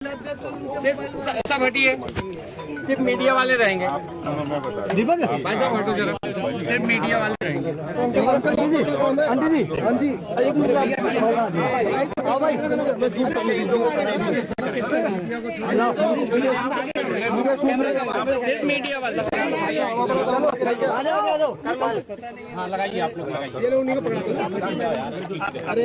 सब हटिए, सिर्फ मीडिया वाले रहेंगे। भाई साहब हटो जरा, सिर्फ मीडिया वाले रहेंगे। आंटी जी, हाँ जी, एक मिनट आओ भाई। सिर्फ मीडिया वाले। हाँ लगाइए, आप लोग लगाइए। अरे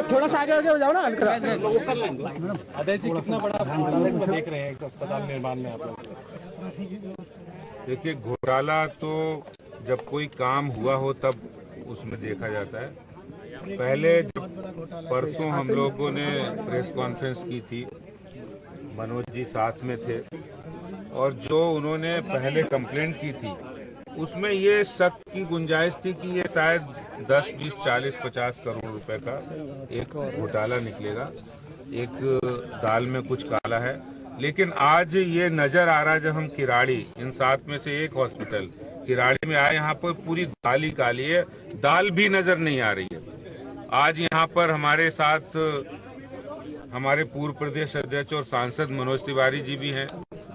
थोड़ा सा आगे हो जाओ ना। अजय जी, कितना बड़ा घोटाला इसमें देख रहे हैं इस अस्पताल निर्माण में आप लोग? देखिए, घोटाला तो जब कोई काम हुआ हो तब उसमें देखा जाता है। पहले जब परसों हम लोगों ने प्रेस कॉन्फ्रेंस की थी, मनोज जी साथ में थे, और जो उन्होंने पहले कंप्लेंट की थी उसमें ये शक की गुंजाइश थी कि ये शायद 10, 20, 40, 50 करोड़ रुपए का एक घोटाला निकलेगा, एक दाल में कुछ काला है। लेकिन आज ये नजर आ रहा है, जब हम किराड़ी, इन 7 में से एक हॉस्पिटल किराड़ी में आए, यहाँ पर पूरी दाल ही काली है, दाल भी नजर नहीं आ रही है। आज यहाँ पर हमारे साथ हमारे पूर्व प्रदेश अध्यक्ष और सांसद मनोज तिवारी जी भी हैं,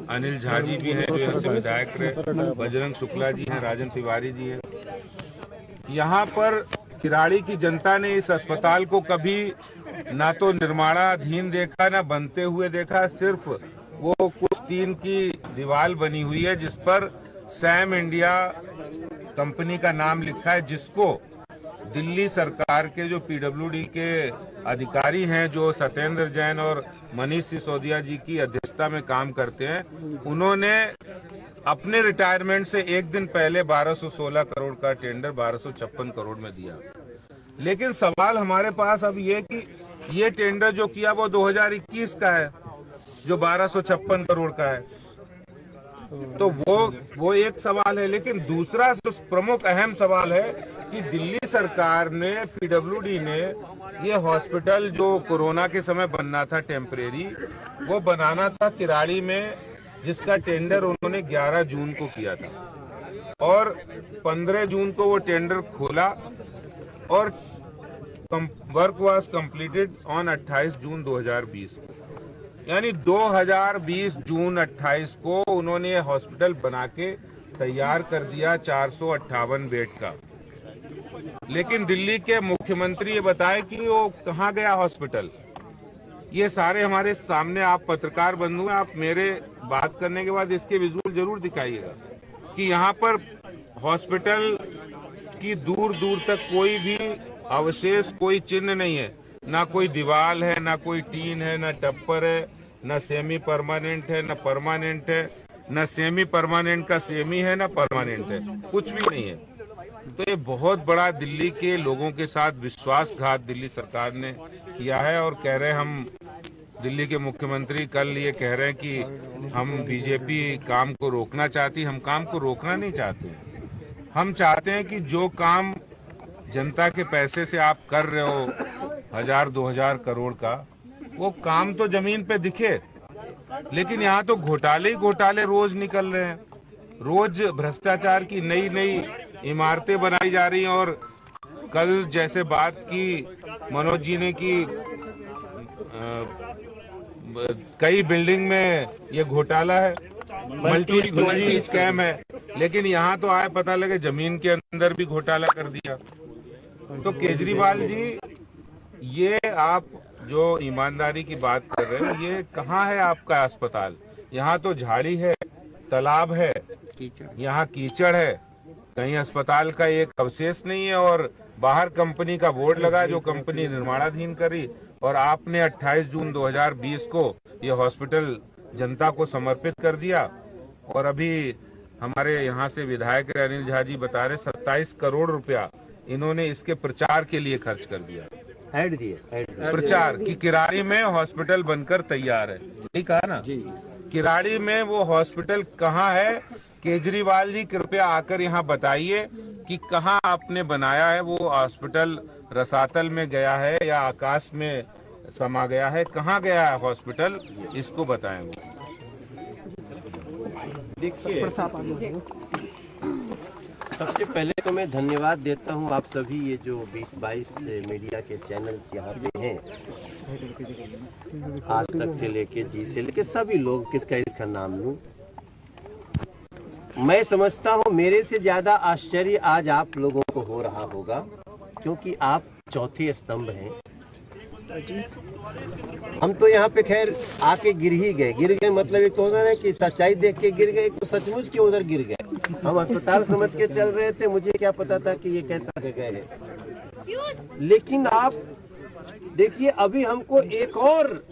अनिल झा जी भी हैं जो यहाँ से विधायक रहे, बजरंग शुक्ला जी हैं, राजन तिवारी जी हैं। यहाँ पर किराड़ी की जनता ने इस अस्पताल को कभी ना तो निर्माणाधीन देखा, ना बनते हुए देखा। सिर्फ वो कुछ टीन की दीवार बनी हुई है जिस पर सैम इंडिया कंपनी का नाम लिखा है, जिसको दिल्ली सरकार के जो पीडब्ल्यूडी के अधिकारी हैं, जो सत्येंद्र जैन और मनीष सिसोदिया जी की अध्यक्षता में काम करते हैं, उन्होंने अपने रिटायरमेंट से एक दिन पहले 1216 करोड़ का टेंडर 1256 करोड़ में दिया। लेकिन सवाल हमारे पास अब ये कि ये टेंडर जो किया वो 2021 का है, जो 1256 करोड़ का है, तो वो एक सवाल है। लेकिन दूसरा जो प्रमुख अहम सवाल है कि दिल्ली सरकार ने, पीडब्ल्यूडी ने, ये हॉस्पिटल जो कोरोना के समय बनना था टेम्परेरी, वो बनाना था किराड़ी में, जिसका टेंडर उन्होंने 11 जून को किया था, और 15 जून को वो टेंडर खोला और वर्क वाज कंप्लीटेड ऑन 28 जून 2020। यानी 2020 जून 28 को उन्होंने हॉस्पिटल बना के तैयार कर दिया 458 बेड का। लेकिन दिल्ली के मुख्यमंत्री ये बताए कि वो कहाँ गया हॉस्पिटल। ये सारे हमारे सामने, आप पत्रकार बंधु हैं, आप मेरे बात करने के बाद इसके विजुअल जरूर दिखाइएगा कि यहाँ पर हॉस्पिटल की दूर दूर तक कोई भी अवशेष, कोई चिन्ह नहीं है, ना कोई दीवार है, ना कोई टीन है, ना टप्पर है, ना सेमी परमानेंट है, ना परमानेंट है, ना सेमी परमानेंट का सेमी है, ना परमानेंट है, कुछ भी नहीं है। तो ये बहुत बड़ा दिल्ली के लोगों के साथ विश्वासघात दिल्ली सरकार ने किया है। और कह रहे हैं, हम दिल्ली के मुख्यमंत्री कल ये कह रहे हैं कि हम बीजेपी काम को रोकना चाहती। हम काम को रोकना नहीं चाहते, हम चाहते हैं कि जो काम जनता के पैसे से आप कर रहे हो 1000-2000 करोड़ का, वो काम तो जमीन पे दिखे। लेकिन यहाँ तो घोटाले ही घोटाले रोज निकल रहे हैं, रोज भ्रष्टाचार की नई नई इमारतें बनाई जा रही हैं। और कल जैसे बात की मनोज जी ने कि कई बिल्डिंग में ये घोटाला है, मल्टी स्कैम है, लेकिन यहाँ तो आए पता लगे जमीन के अंदर भी घोटाला कर दिया। तो केजरीवाल जी, ये आप जो ईमानदारी की बात कर रहे हैं, ये कहाँ है आपका अस्पताल? यहाँ तो झाड़ी है, तालाब है, यहाँ कीचड़ है, कहीं अस्पताल का एक अवशेष नहीं है। और बाहर कंपनी का बोर्ड लगा, जो कंपनी निर्माणाधीन करी, और आपने 28 जून 2020 को ये हॉस्पिटल जनता को समर्पित कर दिया। और अभी हमारे यहाँ से विधायक अनिल झा जी बता रहे 27 करोड़ रुपया इन्होंने इसके प्रचार के लिए खर्च कर दिया, ऐड दिए, प्रचार की किराड़ी में हॉस्पिटल बनकर तैयार है। ठीक कहा ना जी? किराड़ी में वो हॉस्पिटल कहाँ है? केजरीवाल जी कृपया आकर यहाँ बताइए कि कहाँ आपने बनाया है। वो हॉस्पिटल रसातल में गया है या आकाश में समा गया है? कहाँ गया है हॉस्पिटल, इसको बताएं वो। देखिए, सबसे पहले तो मैं धन्यवाद देता हूं आप सभी ये जो 20-22 मीडिया के चैनल्स यहाँ पे हैं, आज तक से लेके जी से लेके सभी लोग, किसका इसका नाम लूं। मैं समझता हूं मेरे से ज्यादा आश्चर्य आज आप लोगों को हो रहा होगा, क्योंकि आप चौथे स्तंभ हैं। हम तो यहाँ पे खैर आके गिर गए मतलब एक तो होता है कि सच्चाई देख के गिर गए, तो सचमुच के उधर गिर गए। हम अस्पताल समझ के चल रहे थे, मुझे क्या पता था कि ये कैसा जगह है। लेकिन आप देखिए अभी हमको एक और,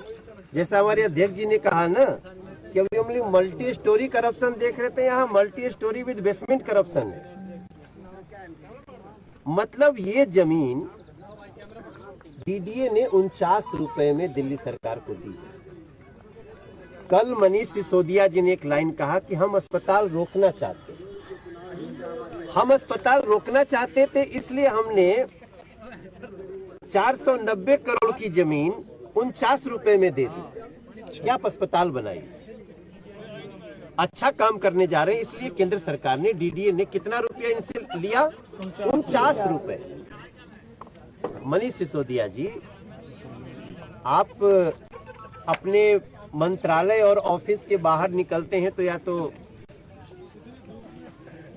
जैसा हमारे अध्यक्ष जी ने कहा ना कि अभी हम लोग मल्टी स्टोरी करप्शन देख रहे थे, यहाँ multi storey with basement corruption है। मतलब ये जमीन डीडीए ने 49 रुपए में दिल्ली सरकार को दी। कल मनीष सिसोदिया जी ने एक लाइन कहा कि हम अस्पताल रोकना चाहते, हम अस्पताल रोकना चाहते थे, इसलिए हमने 490 करोड़ की जमीन 49 रुपए में दे दी। क्या आप अस्पताल बनाई? अच्छा काम करने जा रहे हैं, इसलिए केंद्र सरकार ने, डीडीए ने कितना रुपया इनसे लिया? 49 रुपए। मनीष सिसोदिया जी, आप अपने मंत्रालय और ऑफिस के बाहर निकलते हैं तो या तो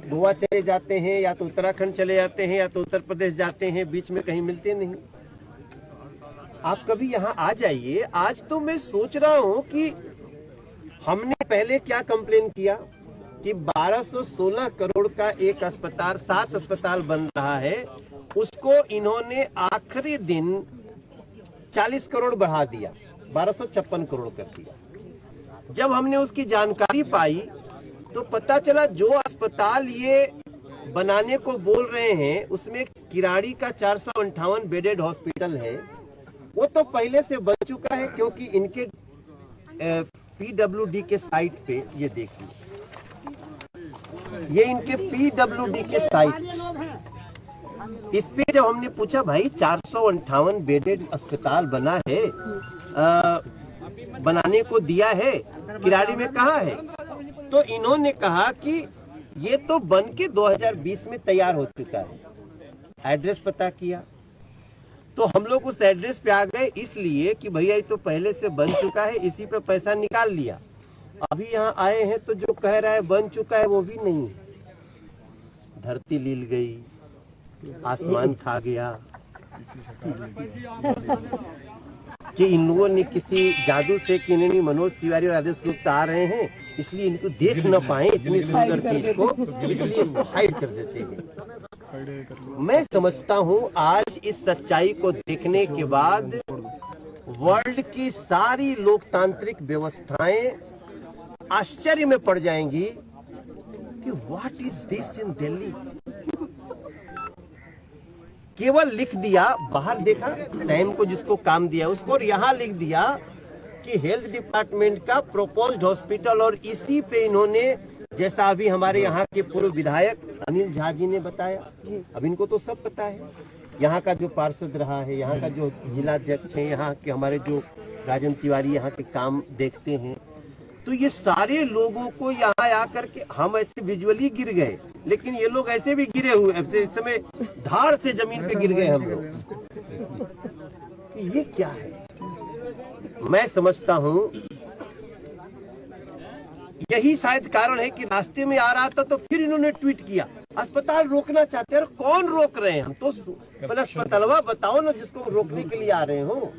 गोवा चले जाते हैं, या तो उत्तराखंड चले जाते हैं, या तो उत्तर प्रदेश जाते हैं, बीच में कहीं मिलते नहीं। आप कभी यहाँ आ जाइए। आज तो मैं सोच रहा हूँ कि हमने पहले क्या कंप्लेन किया कि 1216 करोड़ का एक अस्पताल, 7 अस्पताल बन रहा है, उसको इन्होंने आखिरी दिन 40 करोड़ बढ़ा दिया, 1256 करोड़ कर दिया। जब हमने उसकी जानकारी पाई तो पता चला जो अस्पताल ये बनाने को बोल रहे हैं उसमें किराड़ी का 458 बेडेड हॉस्पिटल है, वो तो पहले से बन चुका है। क्योंकि इनके पीडब्ल्यूडी के साइट पे ये देखिए, ये इनके पीडब्ल्यूडी के साइट, इस पे जब हमने पूछा भाई 458 बेडेड अस्पताल बना है, बनाने को दिया है, किराड़ी में कहाँ है? तो इन्होंने कहा कि ये तो बन के 2020 में तैयार हो चुका है। एड्रेस पता किया तो हम लोग उस एड्रेस पे आ गए, इसलिए कि भैया ये तो पहले से बन चुका है, इसी पे पैसा निकाल लिया। अभी यहाँ आए हैं तो जो कह रहा है बन चुका है वो भी नहीं। धरती लील गई, आसमान खा गया कि इन लोगों ने किसी जादू से, कि नहीं मनोज तिवारी और आदेश गुप्ता आ रहे हैं इसलिए इनको देख न पाए इतनी सुंदर चीज को, इसलिए इसको हाइड कर देते हैं। मैं समझता हूं आज इस सच्चाई को देखने के बाद वर्ल्ड की सारी लोकतांत्रिक व्यवस्थाएं आश्चर्य में पड़ जाएंगी कि what is this in Delhi. केवल लिख दिया, बाहर देखा सैम को जिसको काम दिया उसको, और यहाँ लिख दिया कि हेल्थ डिपार्टमेंट का प्रोपोज्ड हॉस्पिटल, और इसी पे इन्होंने, जैसा अभी हमारे यहाँ के पूर्व विधायक अनिल झा जी ने बताया, अब इनको तो सब पता है, यहाँ का जो पार्षद रहा है, यहाँ का जो जिलाध्यक्ष है, यहाँ के हमारे जो राजन तिवारी यहाँ के काम देखते हैं, तो ये सारे लोगों को यहाँ आकर के हम ऐसे विजुअली गिर गए, लेकिन ये लोग ऐसे भी गिरे हुए, ऐसे इस समय धाड़ से जमीन पे गिर गए हम लोग। ये क्या है? मैं समझता हूँ यही शायद कारण है कि रास्ते में आ रहा था तो फिर इन्होंने ट्वीट किया अस्पताल रोकना चाहते हैं। कौन रोक रहे हैं? हम तो पहले अस्पतालवा बताओ ना जिसको रोकने के लिए आ रहे हो।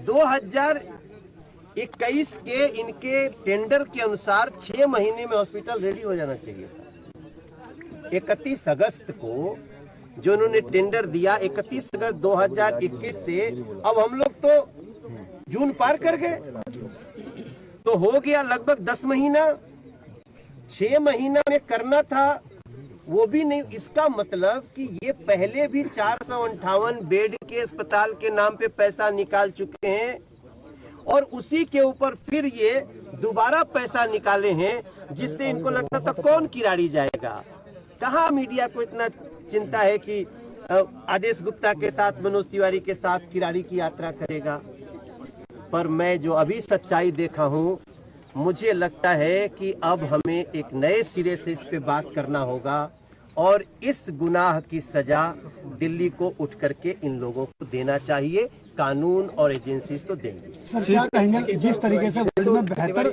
2021 के इनके टेंडर के अनुसार 6 महीने में हॉस्पिटल रेडी हो जाना चाहिए था। 31 अगस्त को जो उन्होंने टेंडर दिया, 31 अगस्त 2021 से अब हम लोग तो जून पार कर गए, तो हो गया लगभग 10 महीना। 6 महीना में करना था वो भी नहीं। इसका मतलब कि ये पहले भी 458 बेड के अस्पताल के नाम पे पैसा निकाल चुके हैं और उसी के ऊपर फिर ये दोबारा पैसा निकाले हैं, जिससे इनको लगता था कौन किराड़ी जाएगा। कहाँ मीडिया को इतना चिंता है कि आदेश गुप्ता के साथ, मनोज तिवारी के साथ किराड़ी की यात्रा करेगा। पर मैं जो अभी सच्चाई देखा हूँ, मुझे लगता है कि अब हमें एक नए सिरे से इस पे बात करना होगा और इस गुनाह की सजा दिल्ली को उठ करके इन लोगों को देना चाहिए। कानून और एजेंसीज तो देंगे। सर क्या कहेंगे जिस तरीके से वर्ल्ड में बेहतर